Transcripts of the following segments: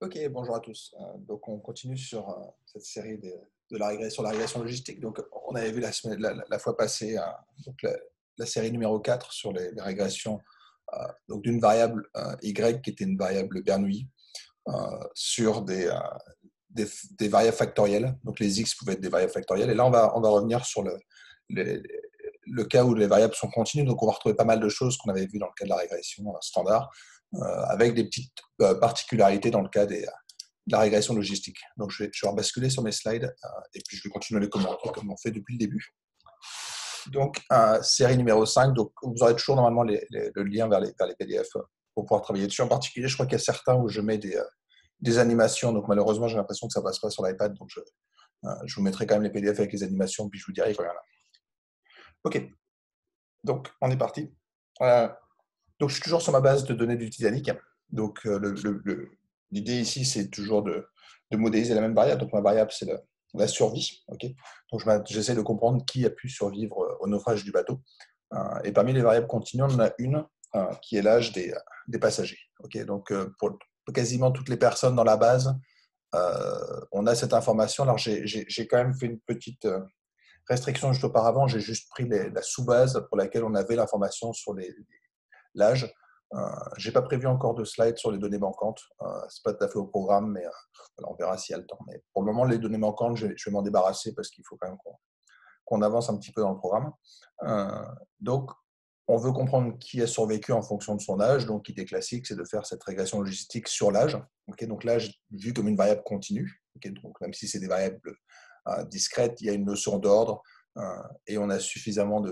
Ok, bonjour à tous. Donc, on continue sur cette série de la régression logistique. Donc, on avait vu la fois passée donc la série numéro 4 sur les régressions donc d'une variable y qui était une variable Bernoulli sur des variables factorielles. Donc, les x pouvaient être des variables factorielles. Et là, on va revenir sur le, le cas où les variables sont continues. Donc, on va retrouver pas mal de choses qu'on avait vues dans le cas de la régression standard, avec des petites particularités dans le cas de la régression logistique. Donc, je vais rebasculer sur mes slides et puis je vais continuer les commenter comme on fait depuis le début. Donc, série numéro 5, donc vous aurez toujours normalement le lien vers les PDF pour pouvoir travailler dessus. En particulier, je crois qu'il y a certains où je mets des animations, donc malheureusement, j'ai l'impression que ça ne passe pas sur l'iPad, donc je vous mettrai quand même les PDF avec les animations, puis je vous dirai quand il y en a. Ok, donc on est parti. Donc, je suis toujours sur ma base de données du Titanic. Donc, l'idée ici, c'est toujours de modéliser la même variable. Donc, ma variable, c'est la survie. Okay, donc, j'essaie de comprendre qui a pu survivre au naufrage du bateau. Et parmi les variables continues, on en a une qui est l'âge des passagers. Okay, donc, pour quasiment toutes les personnes dans la base, on a cette information. Alors, j'ai quand même fait une petite restriction juste auparavant. J'ai juste pris la sous-base pour laquelle on avait l'information sur l'âge. Je n'ai pas prévu encore de slides sur les données manquantes. Ce n'est pas tout à fait au programme, mais voilà, on verra s'il y a le temps. Mais pour le moment, les données manquantes, je vais m'en débarrasser parce qu'il faut quand même qu'on avance un petit peu dans le programme. Donc, on veut comprendre qui a survécu en fonction de son âge. Donc, l'idée classique, c'est de faire cette régression logistique sur l'âge. Okay, donc, l'âge vu comme une variable continue. Okay, donc, même si c'est des variables discrètes, il y a une notion d'ordre et on a suffisamment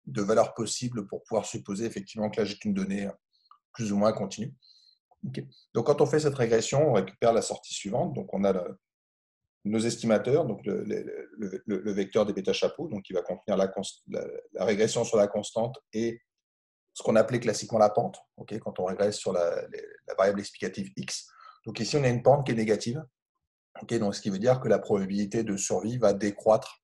de valeurs possibles pour pouvoir supposer effectivement que l'âge est une donnée plus ou moins continue. Okay. Donc, quand on fait cette régression, on récupère la sortie suivante. Donc, on a nos estimateurs, donc le vecteur des bêta-chapeaux, donc qui va contenir la régression sur la constante et ce qu'on appelait classiquement la pente, okay, quand on régresse sur la variable explicative x. Donc, ici, on a une pente qui est négative. Okay, donc, ce qui veut dire que la probabilité de survie va décroître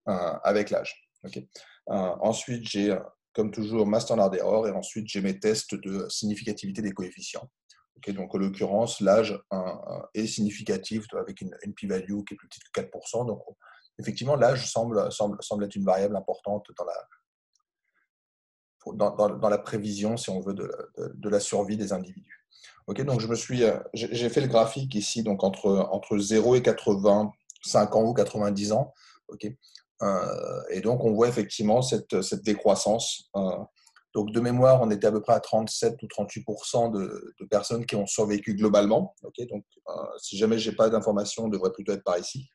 avec l'âge. Okay. Ensuite, j'ai, comme toujours, ma standard error et ensuite, j'ai mes tests de significativité des coefficients. Okay, donc, en l'occurrence, l'âge est significatif avec une p-value qui est plus petite que 4%. Donc, effectivement, l'âge semble être une variable importante dans la prévision, si on veut, de la survie des individus. Okay, donc, j'ai fait le graphique ici donc entre 0 et 85 ans ou 90 ans. Okay. Et donc, on voit effectivement cette décroissance. Donc, de mémoire, on était à peu près à 37 ou 38% de personnes qui ont survécu globalement. Okay, donc, si jamais je n'ai pas d'informations, on devrait plutôt être par ici.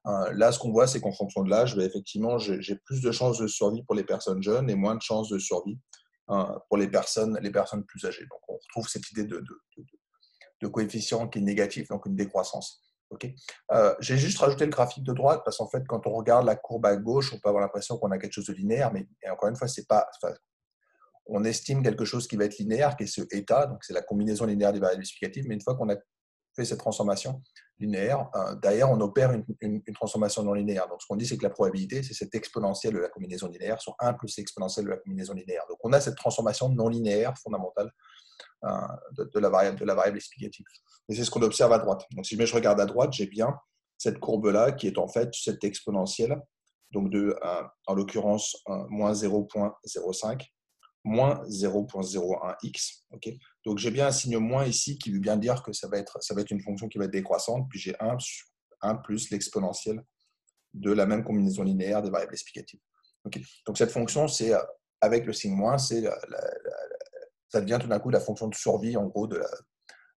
Là, ce qu'on voit, c'est qu'en fonction de l'âge, effectivement, j'ai plus de chances de survie pour les personnes jeunes et moins de chances de survie pour les personnes plus âgées. Donc, on retrouve cette idée de coefficient qui est négatif, donc une décroissance. Okay. J'ai juste rajouté le graphique de droite parce qu'en fait, quand on regarde la courbe à gauche, on peut avoir l'impression qu'on a quelque chose de linéaire, mais encore une fois, c'est pas. Enfin, on estime quelque chose qui va être linéaire, qui est ce état, donc c'est la combinaison linéaire des variables explicatives, mais une fois qu'on a fait cette transformation linéaire, derrière, on opère une transformation non linéaire. Donc, ce qu'on dit, c'est que la probabilité, c'est cette exponentielle de la combinaison linéaire sur 1 plus l'exponentielle de la combinaison linéaire. Donc, on a cette transformation non linéaire fondamentale de la variable explicative. Et c'est ce qu'on observe à droite. Donc, si je regarde à droite, j'ai bien cette courbe-là qui est en fait cette exponentielle, donc en l'occurrence, moins 0,05, moins 0,01x. Okay, donc, j'ai bien un signe moins ici qui veut bien dire que ça va être une fonction qui va être décroissante, puis j'ai 1 plus l'exponentielle de la même combinaison linéaire des variables explicatives. Okay, donc, cette fonction, c'est avec le signe moins, ça devient tout d'un coup la fonction de survie, en gros, de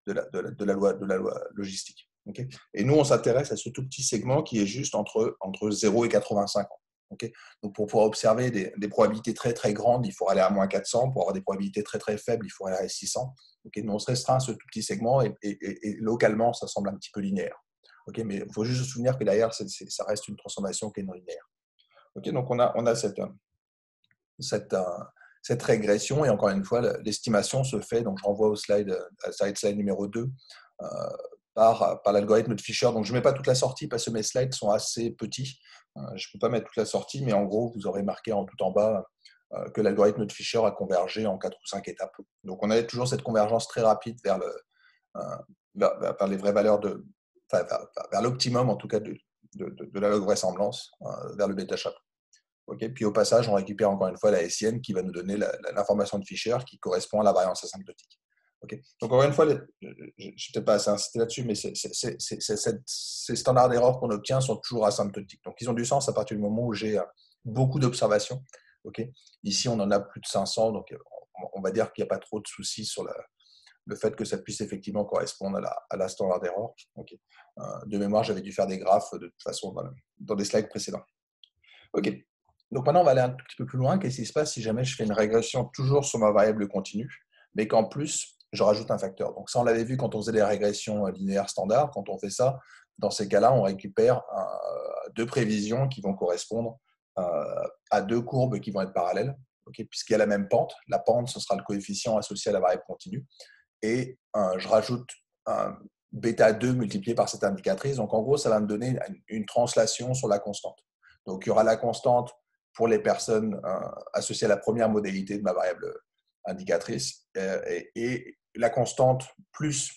la loi logistique. Okay, et nous, on s'intéresse à ce tout petit segment qui est juste entre 0 et 85 ans. Okay, donc, pour pouvoir observer des probabilités très, très grandes, il faut aller à moins 400. Pour avoir des probabilités très, très faibles, il faut aller à 600. Okay, donc, on se restreint à ce tout petit segment et localement, ça semble un petit peu linéaire. Okay, mais il faut juste se souvenir que derrière, ça reste une transformation qui est non linéaire. Okay, donc, on a cette régression, et encore une fois, l'estimation se fait, donc je renvoie au slide numéro 2, par l'algorithme de Fisher. Donc, je ne mets pas toute la sortie parce que mes slides sont assez petits. Je ne peux pas mettre toute la sortie, mais en gros, vous aurez marqué tout en bas que l'algorithme de Fisher a convergé en 4 ou 5 étapes. Donc, on a toujours cette convergence très rapide vers vers les vraies valeurs vers l'optimum en tout cas de la log vraisemblance, vers le bêta chapeau. Okay. Puis au passage, on récupère encore une fois la SIN qui va nous donner l'information de Fisher qui correspond à la variance asymptotique. Okay. Donc encore une fois, je ne sais pas assez insister là-dessus, mais ces standards d'erreur qu'on obtient sont toujours asymptotiques. Donc ils ont du sens à partir du moment où j'ai beaucoup d'observations. Okay. Ici, on en a plus de 500, donc on va dire qu'il n'y a pas trop de soucis sur le fait que ça puisse effectivement correspondre à la standard d'erreur. Okay. De mémoire, j'avais dû faire des graphes de toute façon dans des slides précédents. OK. Donc maintenant, on va aller un tout petit peu plus loin. Qu'est-ce qui se passe si jamais je fais une régression toujours sur ma variable continue, mais qu'en plus, je rajoute un facteur. Donc ça, on l'avait vu quand on faisait des régressions linéaires standards. Quand on fait ça, dans ces cas-là, on récupère deux prévisions qui vont correspondre à deux courbes qui vont être parallèles, okay, puisqu'il y a la même pente. La pente, ce sera le coefficient associé à la variable continue. Et je rajoute un β2 multiplié par cette indicatrice. Donc en gros, ça va me donner une translation sur la constante. Donc, il y aura la constante pour les personnes associées à la première modalité de ma variable indicatrice et la constante plus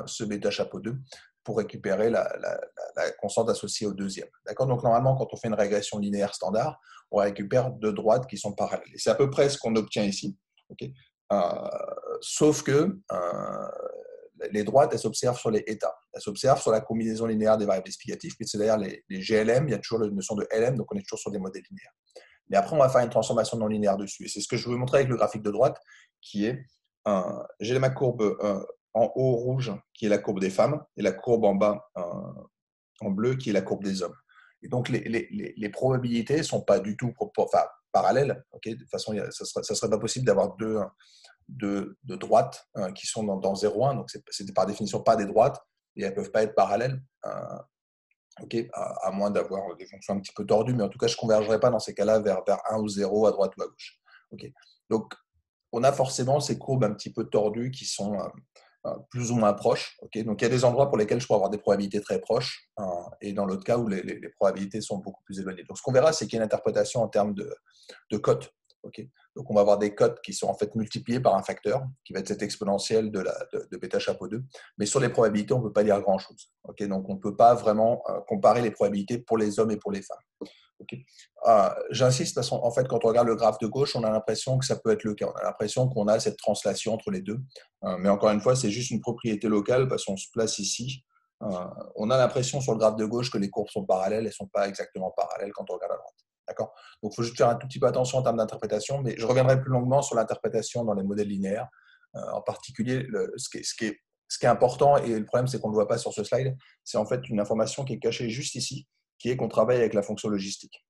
ce bêta chapeau 2 pour récupérer la constante associée au deuxième. D'accord. Donc, normalement, quand on fait une régression linéaire standard, on récupère deux droites qui sont parallèles. Et c'est à peu près ce qu'on obtient ici. Okay. Sauf que les droites, elles s'observent sur les états. Elles s'observent sur la combinaison linéaire des variables explicatives. Puis c'est d'ailleurs les GLM, il y a toujours la notion de LM, donc on est toujours sur des modèles linéaires. Mais après, on va faire une transformation non linéaire dessus. Et c'est ce que je veux montrer avec le graphique de droite, qui est, j'ai ma courbe en haut rouge, qui est la courbe des femmes, et la courbe en bas en bleu, qui est la courbe des hommes. Et donc, les probabilités ne sont pas du tout parallèles. Okay. De toute façon, ça ne serait pas possible d'avoir deux droites qui sont dans 0,1, donc c'est par définition pas des droites, et elles ne peuvent pas être parallèles, okay, à moins d'avoir des fonctions un petit peu tordues, mais en tout cas, je ne convergerai pas dans ces cas-là vers 1 ou 0 à droite ou à gauche. Okay. Donc, on a forcément ces courbes un petit peu tordues qui sont plus ou moins proches. Okay. Donc, il y a des endroits pour lesquels je peux avoir des probabilités très proches, et dans l'autre cas où les probabilités sont beaucoup plus éloignées. Donc, ce qu'on verra, c'est qu'il y a une interprétation en termes de cotes. Okay. Donc, on va avoir des cotes qui sont en fait multipliées par un facteur, qui va être cette exponentielle de bêta chapeau 2. Mais sur les probabilités, on ne peut pas dire grand-chose. Okay. Donc, on ne peut pas vraiment comparer les probabilités pour les hommes et pour les femmes. Okay. J'insiste parce qu'en fait, quand on regarde le graphe de gauche, on a l'impression que ça peut être le cas. On a l'impression qu'on a cette translation entre les deux. Mais encore une fois, c'est juste une propriété locale parce qu'on se place ici. On a l'impression sur le graphe de gauche que les courbes sont parallèles. Elles ne sont pas exactement parallèles quand on regarde à droite. D'accord. Donc, il faut juste faire un tout petit peu attention en termes d'interprétation, mais je reviendrai plus longuement sur l'interprétation dans les modèles linéaires. En particulier, ce qui est important, et le problème, c'est qu'on ne le voit pas sur ce slide, c'est en fait une information qui est cachée juste ici, qui est qu'on travaille avec la fonction logistique.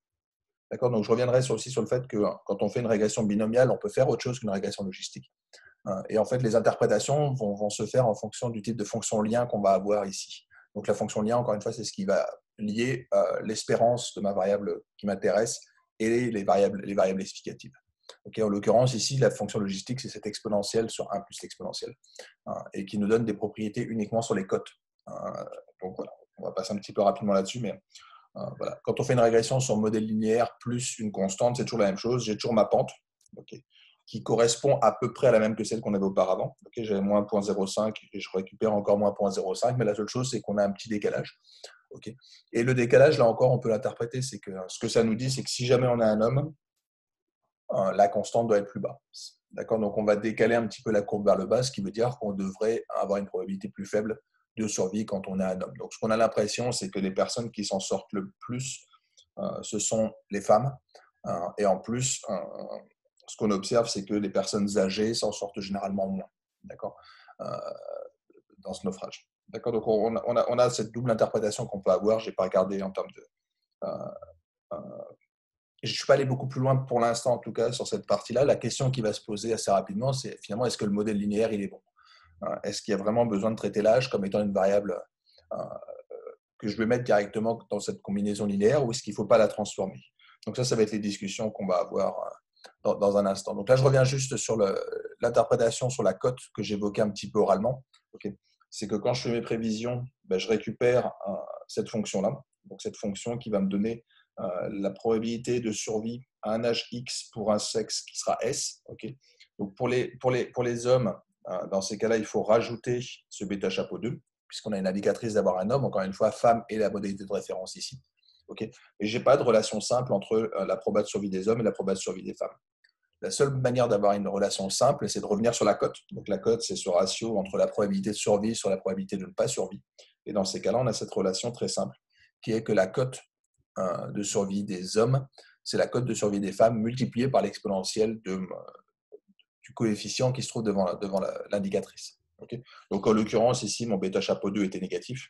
D'accord. Donc, je reviendrai aussi sur le fait que quand on fait une régression binomiale, on peut faire autre chose qu'une régression logistique. Et en fait, les interprétations vont se faire en fonction du type de fonction lien qu'on va avoir ici. Donc, la fonction lien, encore une fois, c'est ce qui va lier l'espérance de ma variable qui m'intéresse et les variables explicatives. Okay, en l'occurrence, ici, la fonction logistique, c'est cette exponentielle sur 1 plus l'exponentielle, et qui nous donne des propriétés uniquement sur les cotes. Donc, voilà, on va passer un petit peu rapidement là-dessus, mais voilà. Quand on fait une régression sur modèle linéaire plus une constante, c'est toujours la même chose. J'ai toujours ma pente, okay, qui correspond à peu près à la même que celle qu'on avait auparavant. Okay, j'avais moins 0,05 et je récupère encore moins 0,05, mais la seule chose, c'est qu'on a un petit décalage. Okay. Et le décalage, là encore, on peut l'interpréter, c'est que ce que ça nous dit, c'est que si jamais on a un homme, la constante doit être plus basse. D'accord. Donc, on va décaler un petit peu la courbe vers le bas, ce qui veut dire qu'on devrait avoir une probabilité plus faible de survie quand on est un homme. Donc, ce qu'on a l'impression, c'est que les personnes qui s'en sortent le plus, ce sont les femmes. Et en plus, ce qu'on observe, c'est que les personnes âgées s'en sortent généralement moins. D'accord. Dans ce naufrage. D'accord. Donc, on a cette double interprétation qu'on peut avoir. Je n'ai pas regardé en termes de... je ne suis pas allé beaucoup plus loin pour l'instant, en tout cas, sur cette partie-là. La question qui va se poser assez rapidement, c'est finalement, est-ce que le modèle linéaire, il est bon? Est-ce qu'il y a vraiment besoin de traiter l'âge comme étant une variable que je vais mettre directement dans cette combinaison linéaire, ou est-ce qu'il ne faut pas la transformer? Donc ça va être les discussions qu'on va avoir dans un instant. Donc là, je reviens juste sur l'interprétation sur la cote que j'évoquais un petit peu oralement. Okay. C'est que quand je fais mes prévisions, je récupère cette fonction-là, donc cette fonction qui va me donner la probabilité de survie à un âge X pour un sexe qui sera S. Okay. Donc pour les hommes, dans ces cas-là, il faut rajouter ce bêta chapeau 2. puisqu'on a une indicatrice d'avoir un homme, encore une fois, femme est la modalité de référence ici. Okay, et je n'ai pas de relation simple entre la proba de survie des hommes et la proba de survie des femmes. La seule manière d'avoir une relation simple, c'est de revenir sur la cote. Donc la cote, c'est ce ratio entre la probabilité de survie sur la probabilité de ne pas survie. Et dans ces cas-là, on a cette relation très simple, qui est que la cote de survie des hommes, c'est la cote de survie des femmes multipliée par l'exponentielle du coefficient qui se trouve devant l'indicatrice. Okay, donc en l'occurrence, ici, mon bêta chapeau 2 était négatif.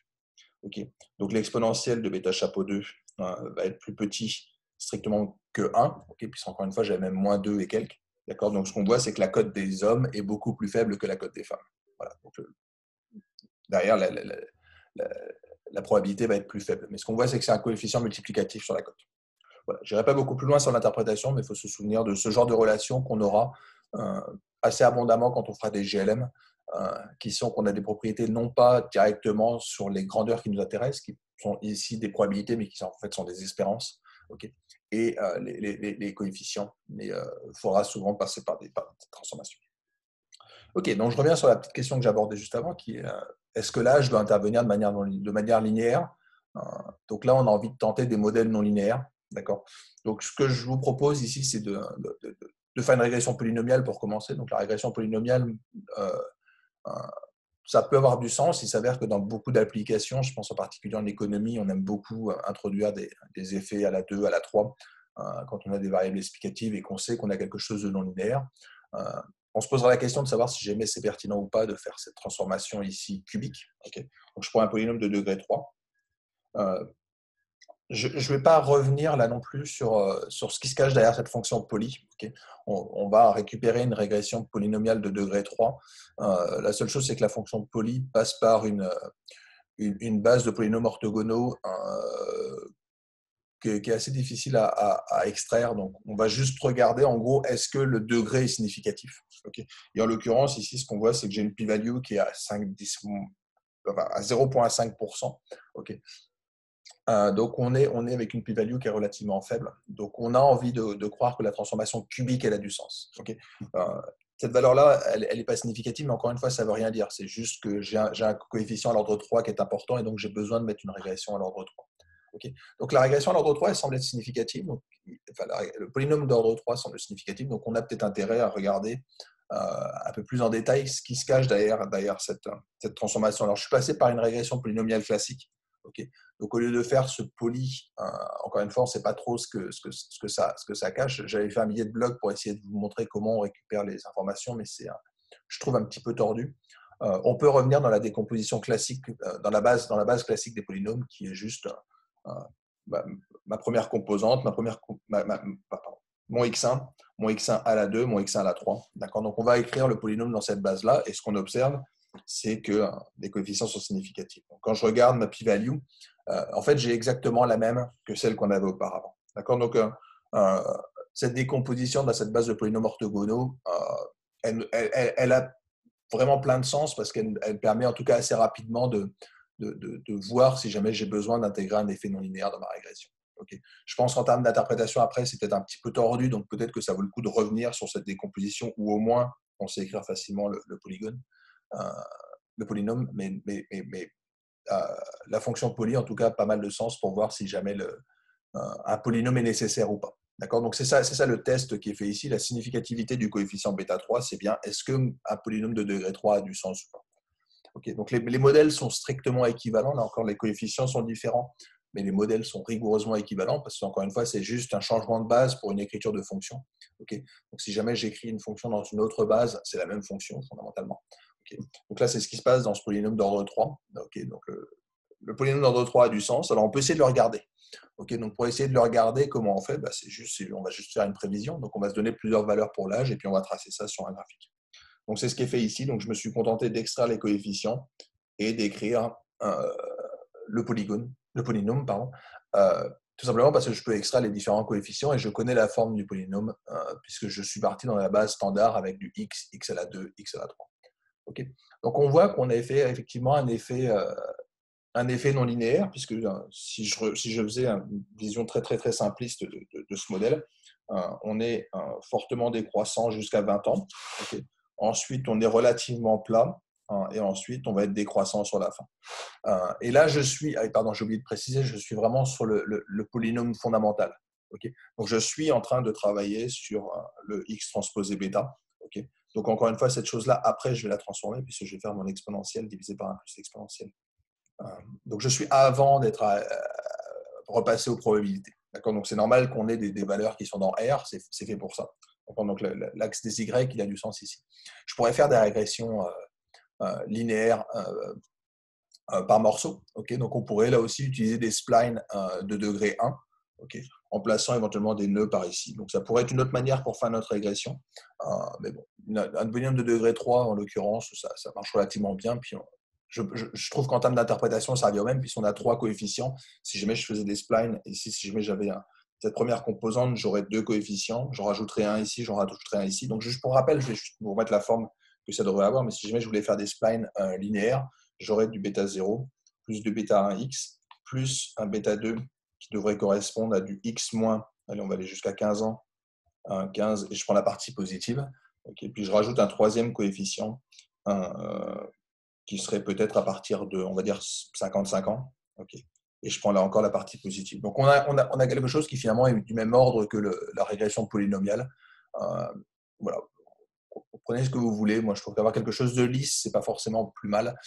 Okay, donc l'exponentielle de bêta chapeau 2 va être plus petit strictement que 1, okay, puisqu'encore une fois, j'avais même moins 2 et quelques. D'accord, donc ce qu'on voit, c'est que la cote des hommes est beaucoup plus faible que la cote des femmes. Voilà, donc, derrière, la probabilité va être plus faible. Mais ce qu'on voit, c'est que c'est un coefficient multiplicatif sur la cote. Voilà. Je n'irai pas beaucoup plus loin sur l'interprétation, mais il faut se souvenir de ce genre de relation qu'on aura assez abondamment quand on fera des GLM, qui sont qu'on a des propriétés non pas directement sur les grandeurs qui nous intéressent, qui sont ici des probabilités, mais qui sont, en fait sont des espérances, okay, et les coefficients. Mais il faudra souvent passer par des transformations. Ok, donc je reviens sur la petite question que j'abordais juste avant, qui est est-ce que l'âge doit intervenir de manière linéaire? Donc là, on a envie de tenter des modèles non linéaires. D'accord. Donc ce que je vous propose ici, c'est de faire une régression polynomiale pour commencer. Donc la régression polynomiale, ça peut avoir du sens. Il s'avère que dans beaucoup d'applications, je pense en particulier en économie, on aime beaucoup introduire des effets à la 2, à la 3, quand on a des variables explicatives et qu'on sait qu'on a quelque chose de non linéaire. On se posera la question de savoir si jamais c'est pertinent ou pas de faire cette transformation ici cubique. Okay. Donc je prends un polynôme de degré 3. Je ne vais pas revenir là non plus sur ce qui se cache derrière cette fonction poly. Okay. On va récupérer une régression polynomiale de degré 3. La seule chose, c'est que la fonction poly passe par une base de polynômes orthogonaux qui est assez difficile à extraire. Donc, on va juste regarder, en gros, est-ce que le degré est significatif. Okay. Et en l'occurrence, ici, ce qu'on voit, c'est que j'ai une p-value qui est à 0,5%. Okay. Donc, on est avec une p-value qui est relativement faible. Donc, on a envie de croire que la transformation cubique, elle a du sens. Okay. Cette valeur-là, elle n'est pas significative, mais encore une fois, ça ne veut rien dire. C'est juste que j'ai un coefficient à l'ordre 3 qui est important, et donc j'ai besoin de mettre une régression à l'ordre 3. Okay. Donc la régression à l'ordre 3, elle semble être significative. Donc, le polynôme d'ordre 3 semble significatif. Donc on a peut-être intérêt à regarder un peu plus en détail ce qui se cache derrière cette transformation. Alors je suis passé par une régression polynomiale classique. Okay. Donc au lieu de faire ce poly, encore une fois, on ne sait pas trop ce que ça cache. J'avais fait un billet de blog pour essayer de vous montrer comment on récupère les informations, mais je trouve un petit peu tordu. On peut revenir dans la décomposition classique, dans la base classique des polynômes, qui est juste ma première composante, mon x1, mon x1 à la 2, mon x1 à la 3. D'accord. Donc on va écrire le polynôme dans cette base-là, et ce qu'on observe, c'est que les coefficients sont significatifs. Donc, quand je regarde ma p-value, en fait, j'ai exactement la même que celle qu'on avait auparavant. D'accord. Donc, cette décomposition dans cette base de polynômes orthogonaux, elle a vraiment plein de sens parce qu'elle permet en tout cas assez rapidement de voir si jamais j'ai besoin d'intégrer un effet non linéaire dans ma régression. Okay. Je pense qu'en termes d'interprétation, après, c'est peut-être un petit peu tordu, donc peut-être que ça vaut le coup de revenir sur cette décomposition, ou au moins, on sait écrire facilement le polygone, le polynôme, mais la fonction poly, en tout cas, a pas mal de sens pour voir si jamais un polynôme est nécessaire ou pas. D'accord. Donc c'est ça le test qui est fait ici. La significativité du coefficient bêta 3, c'est bien est-ce qu'un polynôme de degré 3 a du sens ou pas. Okay. Donc les modèles sont strictement équivalents. Là encore, les coefficients sont différents, mais les modèles sont rigoureusement équivalents parce qu'encore une fois, c'est juste un changement de base pour une écriture de fonction. Okay. Donc si jamais j'écris une fonction dans une autre base, c'est la même fonction fondamentalement. Okay. Donc là, c'est ce qui se passe dans ce polynôme d'ordre 3. Okay. Donc le polynôme d'ordre 3 a du sens. Alors on peut essayer de le regarder. Okay, donc pour essayer de le regarder, comment on fait, on va juste faire une prévision. Donc on va se donner plusieurs valeurs pour l'âge et puis on va tracer ça sur un graphique. Donc c'est ce qui est fait ici. Donc je me suis contenté d'extraire les coefficients et d'écrire le polynôme, tout simplement parce que je peux extraire les différents coefficients et je connais la forme du polynôme puisque je suis parti dans la base standard avec du x, x à la 2, x à la 3. Okay. Donc on voit qu'on a fait effectivement un effet non linéaire, puisque si je faisais une vision très, très, très simpliste de ce modèle, on est fortement décroissant jusqu'à 20 ans. Okay. Ensuite, on est relativement plat hein, et ensuite, on va être décroissant sur la fin. Et là, pardon, j'ai oublié de préciser, je suis vraiment sur le polynôme fondamental. Okay, donc, je suis en train de travailler sur le x transposé bêta. Okay, donc, encore une fois, cette chose-là, après, je vais la transformer puisque je vais faire mon exponentielle divisé par 1 plus exponentielle. Donc, je suis avant d'être repassé aux probabilités. Donc, c'est normal qu'on ait des valeurs qui sont dans R, c'est fait pour ça. Donc, l'axe des Y, il a du sens ici. Je pourrais faire des régressions linéaires par morceau. Okay, donc, on pourrait là aussi utiliser des splines de degré 1, okay, en plaçant éventuellement des nœuds par ici. Donc, ça pourrait être une autre manière pour faire notre régression. Mais bon, un polynôme de degré 3, en l'occurrence, ça marche relativement bien. Puis, je trouve qu'en termes d'interprétation, ça revient au même, puisqu'on a 3 coefficients. Si jamais je faisais des splines, ici, si jamais j'avais cette première composante, j'aurais 2 coefficients. J'en rajouterais un ici, j'en rajouterais un ici. Donc, juste pour rappel, je vais juste vous remettre la forme que ça devrait avoir. Mais si jamais je voulais faire des splines linéaires, j'aurais du bêta 0 plus du bêta 1x plus un bêta 2 qui devrait correspondre à du x moins, allez, on va aller jusqu'à 15 ans, 15, et je prends la partie positive. Okay, puis je rajoute un troisième coefficient qui serait peut-être à partir de, on va dire, 55 ans. Okay, et je prends là encore la partie positive. Donc, on a quelque chose qui finalement est du même ordre que la régression polynomiale. Voilà. Prenez ce que vous voulez. Moi, je trouve qu'avoir quelque chose de lisse, c'est pas forcément plus mal.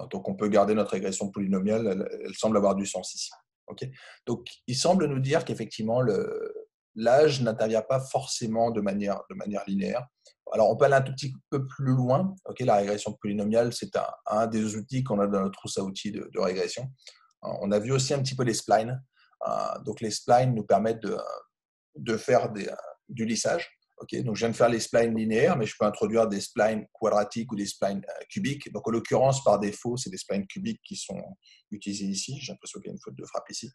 Donc, on peut garder notre régression polynomiale. Elle semble avoir du sens ici. Okay, donc, il semble nous dire qu'effectivement, l'âge n'intervient pas forcément de manière linéaire. Alors, on peut aller un tout petit peu plus loin. Okay, la régression polynomiale, c'est un des outils qu'on a dans notre trousse à outils de régression. On a vu aussi un petit peu les splines. Donc, les splines nous permettent de faire du lissage. Okay, donc, je viens de faire les splines linéaires, mais je peux introduire des splines quadratiques ou des splines cubiques. Donc, en l'occurrence, par défaut, c'est des splines cubiques qui sont utilisés ici. J'ai l'impression qu'il y a une faute de frappe ici.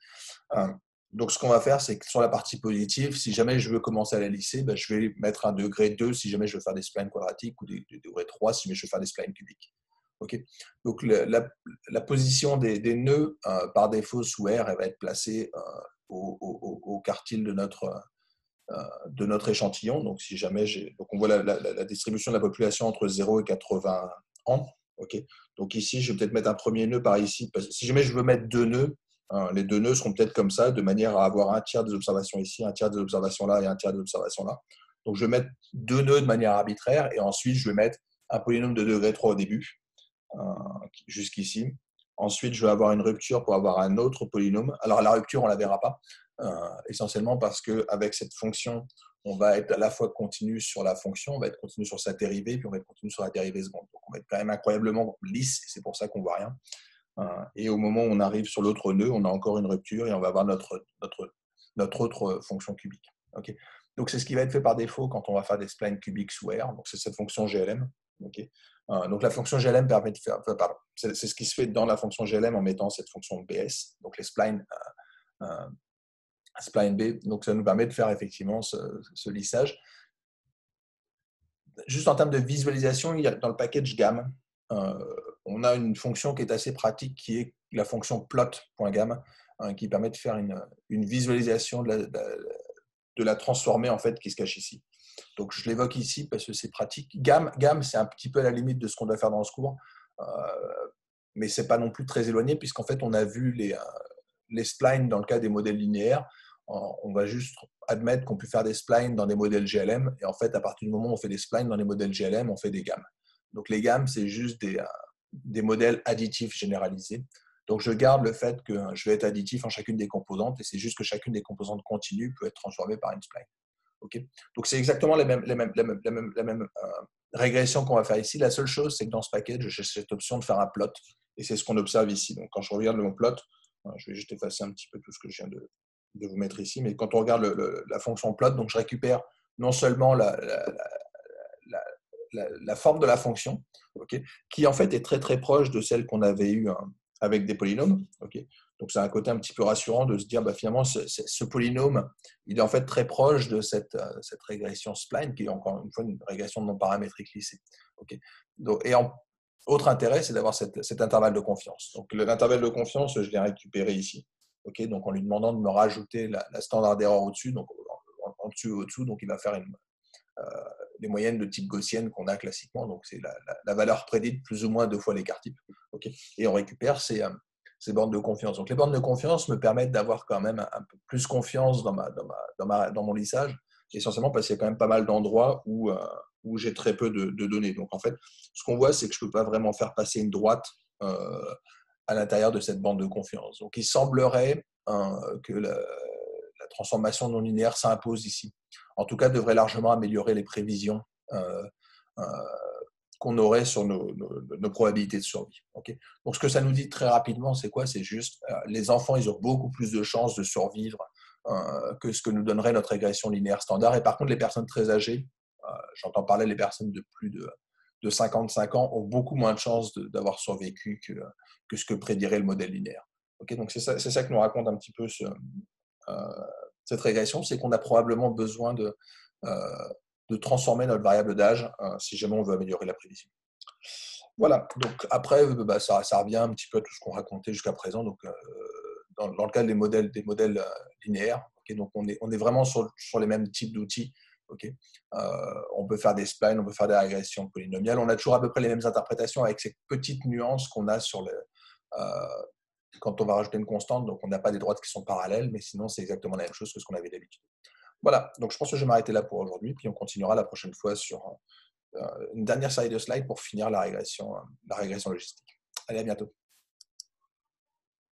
Donc, ce qu'on va faire, c'est que sur la partie positive, si jamais je veux commencer à la lisser, ben, je vais mettre un degré 2 si jamais je veux faire des splines quadratiques ou des degrés 3 si jamais je veux faire des splines cubiques. Okay, donc, la position des nœuds par défaut sous R, elle va être placée au quartile de notre échantillon. Donc, si jamais donc on voit la distribution de la population entre 0 et 80 ans. Okay, donc, ici, je vais peut-être mettre un premier nœud par ici. Parce que si jamais je veux mettre 2 nœuds, les 2 nœuds seront peut-être comme ça, de manière à avoir un tiers des observations ici, un tiers des observations là et un tiers des observations là. Donc, je vais mettre 2 nœuds de manière arbitraire et ensuite, je vais mettre un polynôme de degré 3 au début, jusqu'ici. Ensuite, je vais avoir une rupture pour avoir un autre polynôme. Alors, la rupture, on ne la verra pas, essentiellement parce qu'avec cette fonction, on va être à la fois continu sur la fonction, on va être continu sur sa dérivée, puis on va être continu sur la dérivée seconde. Donc, on va être quand même incroyablement lisse, et c'est pour ça qu'on ne voit rien. Et au moment où on arrive sur l'autre nœud, on a encore une rupture et on va avoir notre autre fonction cubique. Okay, donc, c'est ce qui va être fait par défaut quand on va faire des splines cubiques sous R. Donc, c'est cette fonction GLM. Okay, donc, la fonction GLM permet de faire, pardon, c'est ce qui se fait dans la fonction GLM en mettant cette fonction BS, donc les splines spline B. Donc, ça nous permet de faire effectivement ce lissage. Juste en termes de visualisation, il y a, dans le package GAM, on a une fonction qui est assez pratique qui est la fonction plot.gam qui permet de faire une visualisation de la transformée en fait, qui se cache ici. Donc, je l'évoque ici parce que c'est pratique. GAM, c'est un petit peu à la limite de ce qu'on doit faire dans ce cours, mais ce n'est pas non plus très éloigné puisqu'en fait, on a vu les splines dans le cas des modèles linéaires. On va juste admettre qu'on peut faire des splines dans des modèles GLM. Et en fait, à partir du moment où on fait des splines dans les modèles GLM, on fait des gammes. Donc, les gammes, c'est juste des modèles additifs généralisés. Donc, je garde le fait que je vais être additif en chacune des composantes. Et c'est juste que chacune des composantes continues peut être transformée par une spline. Okay, donc, c'est exactement la même régression qu'on va faire ici. La seule chose, c'est que dans ce package, j'ai cette option de faire un plot. Et c'est ce qu'on observe ici. Donc, quand je regarde mon plot, je vais juste effacer un petit peu tout ce que je viens de vous mettre ici, mais quand on regarde la fonction plot, donc je récupère non seulement la forme de la fonction, okay, qui en fait est très très proche de celle qu'on avait eue avec des polynômes. Okay, donc c'est un côté un petit peu rassurant de se dire finalement ce polynôme, il est en fait très proche de cette régression spline, qui est encore une fois une régression non paramétrique lissée. Okay, donc, autre intérêt, c'est d'avoir cet intervalle de confiance. Donc l'intervalle de confiance, je l'ai récupéré ici. Okay, donc en lui demandant de me rajouter la standard d'erreur au-dessus, donc en dessus et au-dessous, donc il va faire les moyennes de type gaussienne qu'on a classiquement. Donc, c'est la valeur prédite plus ou moins 2 fois l'écart type. Okay, et on récupère ces bornes de confiance. Donc, les bornes de confiance me permettent d'avoir quand même un peu plus confiance dans mon lissage, essentiellement parce qu'il y a quand même pas mal d'endroits où j'ai très peu de données. Donc, en fait, ce qu'on voit, c'est que je ne peux pas vraiment faire passer une droite à l'intérieur de cette bande de confiance. Donc, il semblerait que la transformation non linéaire s'impose ici. En tout cas, devrait largement améliorer les prévisions euh, qu'on aurait sur nos probabilités de survie. Okay, donc, ce que ça nous dit très rapidement, c'est quoi? C'est juste, les enfants, ils ont beaucoup plus de chances de survivre que ce que nous donnerait notre régression linéaire standard. Et par contre, les personnes très âgées, j'entends parler les personnes de plus de 55 ans, ont beaucoup moins de chances d'avoir survécu que ce que prédirait le modèle linéaire. Okay, donc, c'est ça que nous raconte un petit peu cette régression, c'est qu'on a probablement besoin de transformer notre variable d'âge si jamais on veut améliorer la prévision. Voilà, donc après, ça revient un petit peu à tout ce qu'on racontait jusqu'à présent. Donc, dans le cas des modèles linéaires, okay, donc on est vraiment sur les mêmes types d'outils. Okay, on peut faire des splines, on peut faire des régressions polynomiales. On a toujours à peu près les mêmes interprétations avec ces petites nuances qu'on a quand on va rajouter une constante. Donc, on n'a pas des droites qui sont parallèles, mais sinon, c'est exactement la même chose que ce qu'on avait d'habitude. Voilà, donc je pense que je vais m'arrêter là pour aujourd'hui, puis on continuera la prochaine fois sur une dernière série de slides pour finir la régression logistique. Allez, à bientôt.